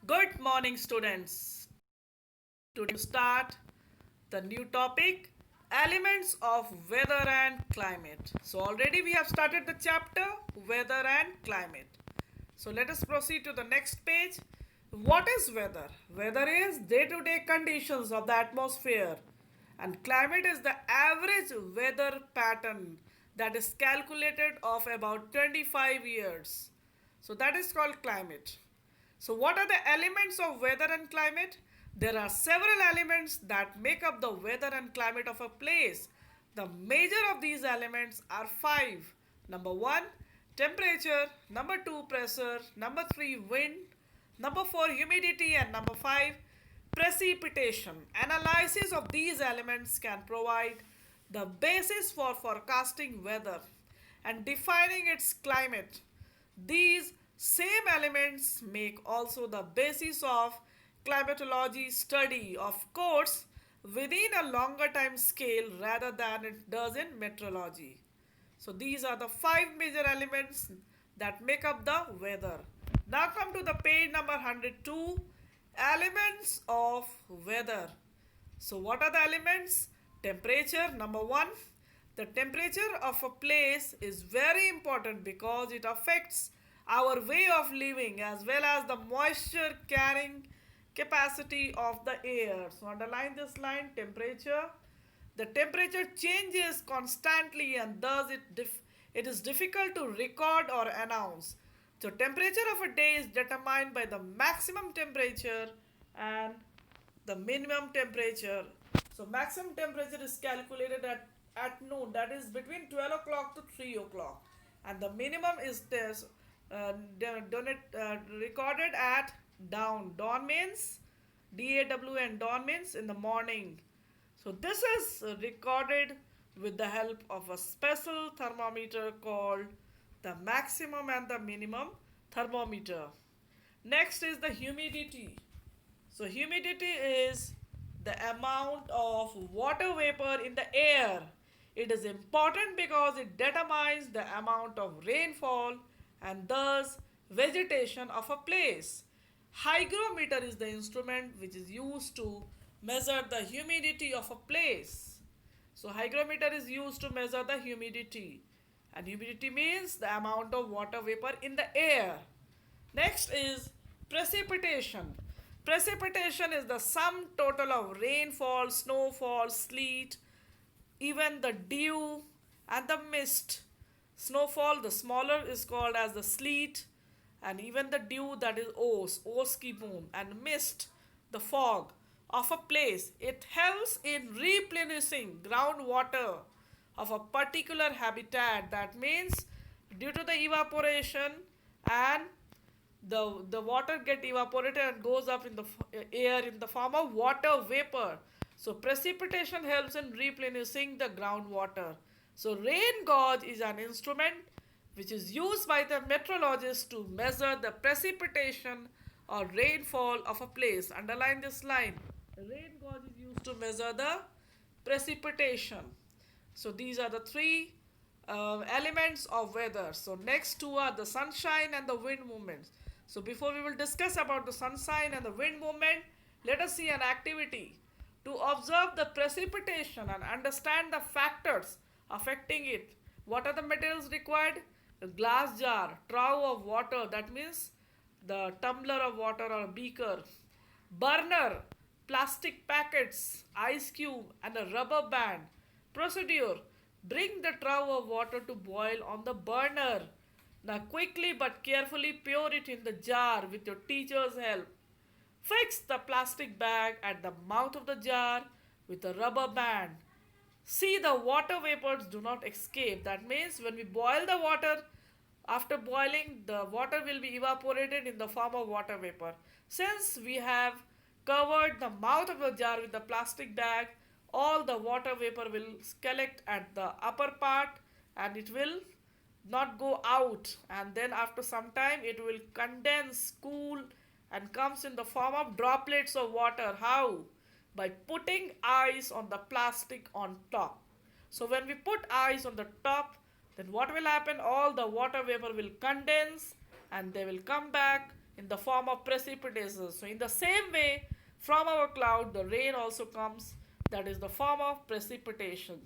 Good morning, students. Today, start the new topic elements of weather and climate. So, already we have started the chapter weather and climate. So, let us proceed to the next page. What is weather? Weather is day to day conditions of the atmosphere, and climate is the average weather pattern that is calculated of about 25 years. So, that is called climate. So, what are the elements of weather and climate? There are several elements that make up the weather and climate of a place. The major of these elements are five. Number one, temperature. Number two, pressure. Number three, wind. Number four, humidity. And number five, precipitation. Analysis of these elements can provide the basis for forecasting weather and defining its climate. These same elements make also the basis of climatology study, of course, within a longer time scale rather than it does in meteorology. So these are the five major elements that make up the weather. Now come to the page number 102, elements of weather. So what are the elements? Temperature, number one. The temperature of a place is very important because it affects our way of living as well as the moisture carrying capacity of the air. So underline this line, temperature. The temperature changes constantly and thus it is difficult to record or announce. So temperature of a day is determined by the maximum temperature and the minimum temperature. So maximum temperature is calculated at noon, that is between 12 o'clock to 3 o'clock, and the minimum is recorded at dawn. Dawn means DAW, and dawn means in the morning. So this is recorded with the help of a special thermometer called the maximum and the minimum thermometer. Next is the humidity. So humidity is the amount of water vapor in the air. It is important because it determines the amount of rainfall and thus vegetation of a place. Hygrometer is the instrument which is used to measure the humidity of a place. So hygrometer is used to measure the humidity, and humidity means the amount of water vapor in the air. Next is precipitation. Precipitation is the sum total of rainfall, snowfall, sleet, even the dew and the mist. Snowfall, the smaller, is called as the sleet, and even the dew, that is oskipum, and mist, the fog of a place. It helps in replenishing groundwater of a particular habitat. That means due to the evaporation and the water get evaporated and goes up in the air in the form of water vapor. So precipitation helps in replenishing the groundwater. So rain gauge is an instrument which is used by the meteorologists to measure the precipitation or rainfall of a place. Underline this line. Rain gauge is used to measure the precipitation. So these are the three elements of weather. So next two are the sunshine and the wind movements. So before we will discuss about the sunshine and the wind movement, let us see an activity to observe the precipitation and understand the factors affecting it. What are the materials required? A glass jar, trough of water, that means the tumbler of water or beaker, burner, plastic packets, ice cube, and a rubber band. Procedure: bring the trough of water to boil on the burner. Now, quickly but carefully pour it in the jar with your teacher's help. Fix the plastic bag at the mouth of the jar with a rubber band. See the water vapors do not escape. That means when we boil the water, after boiling, the water will be evaporated in the form of water vapor. Since we have covered the mouth of the jar with the plastic bag, all the water vapor will collect at the upper part and it will not go out, and then after some time it will condense, cool, and comes in the form of droplets of water. How? By putting ice on the plastic on top. So when we put ice on the top, then what will happen? All the water vapor will condense and they will come back in the form of precipitation. So in the same way, from our cloud, the rain also comes, that is the form of precipitation.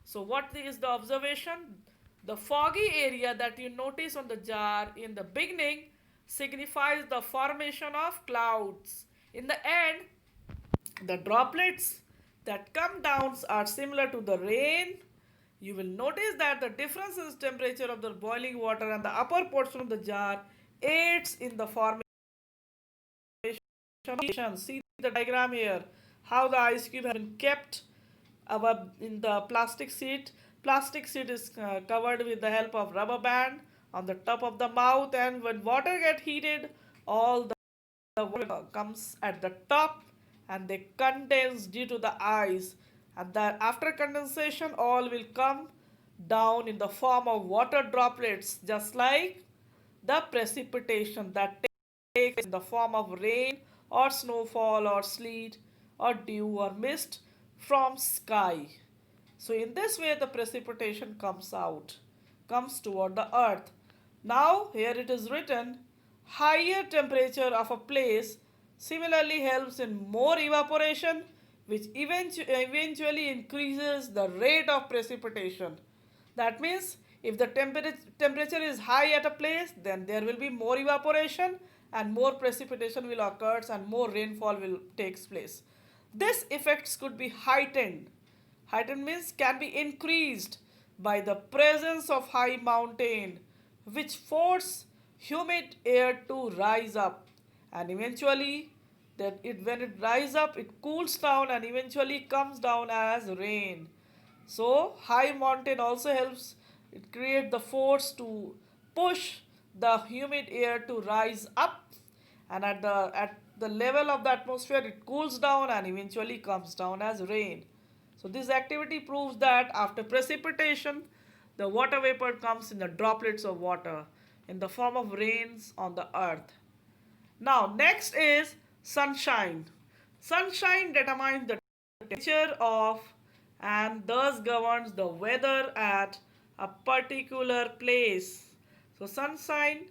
So what is the observation? The foggy area that you notice on the jar in the beginning signifies the formation of clouds. In the end, the droplets that come down are similar to the rain. You will notice that the difference in temperature of the boiling water and the upper portion of the jar aids in the formation. See the diagram here, how the ice cube has been kept above in the plastic sheet. Plastic sheet is covered with the help of rubber band on the top of the mouth, and when water get heated, all the water comes at the top and they condense due to the ice, and that after condensation all will come down in the form of water droplets, just like the precipitation that takes in the form of rain or snowfall or sleet or dew or mist from sky. So in this way the precipitation comes toward the earth. Now here it is written, higher temperature of a place similarly helps in more evaporation, which eventually increases the rate of precipitation. That means if the temperature is high at a place, then there will be more evaporation and more precipitation will occur and more rainfall will takes place. This effects could be heightened. Heightened means can be increased by the presence of high mountain, which force humid air to rise up, and eventually that it when it rise up it cools down and eventually comes down as rain. So high mountain also helps, it create the force to push the humid air to rise up, and at the level of the atmosphere it cools down and eventually comes down as rain. So this activity proves that after precipitation the water vapor comes in the droplets of water in the form of rains on the earth. Now, next is sunshine. Sunshine determines the temperature of and thus governs the weather at a particular place. So, sunshine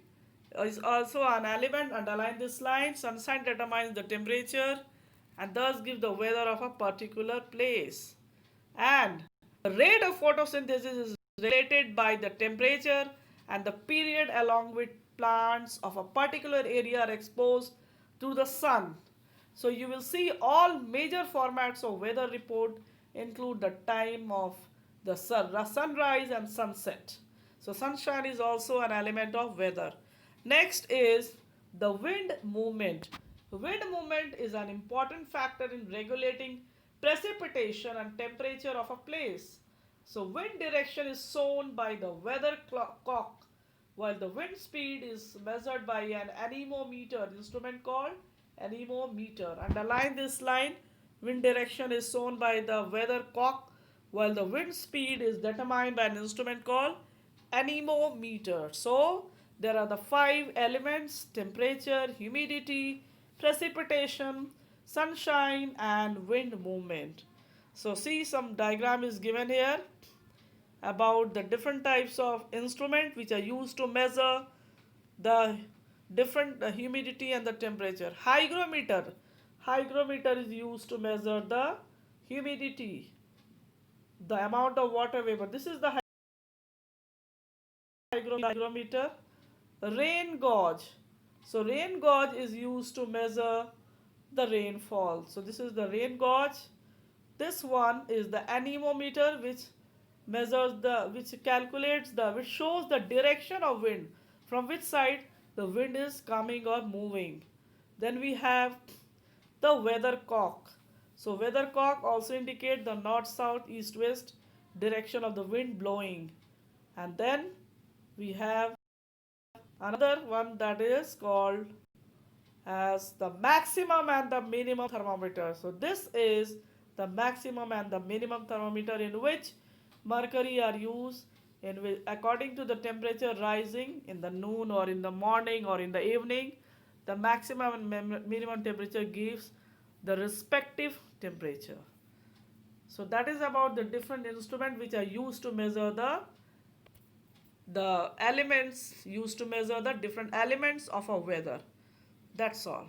is also an element. Underline this line. Sunshine determines the temperature and thus gives the weather of a particular place. And the rate of photosynthesis is related by the temperature and the period along which plants of a particular area are exposed to the sun. So you will see all major formats of weather report include the time of the sunrise and sunset. So sunshine is also an element of weather. Next is the wind movement. Wind movement is an important factor in regulating precipitation and temperature of a place. So wind direction is shown by the weathercock, while the wind speed is measured by an anemometer instrument called anemometer. Underline this line. Wind direction is shown by the weathercock, while the wind speed is determined by an instrument called anemometer. So there are the five elements: temperature, humidity, precipitation, sunshine, and wind movement. So see, some diagram is given here about the different types of instrument which are used to measure the different humidity and the temperature. Hygrometer is used to measure the humidity, the amount of water vapor. This is the hygrometer. Rain gauge. So rain gauge is used to measure the rainfall. So this is the rain gauge. This one is the anemometer, which which shows the direction of wind, from which side the wind is coming or moving. Then we have the weathercock. So weathercock also indicate the north, south, east, west direction of the wind blowing. And then we have another one that is called as the maximum and the minimum thermometer. So this is the maximum and the minimum thermometer, in which mercury are used in which, according to the temperature rising in the noon or in the morning or in the evening, the maximum and minimum temperature gives the respective temperature. So that is about the different instruments which are used to measure the elements used to measure the different elements of a weather. That's all.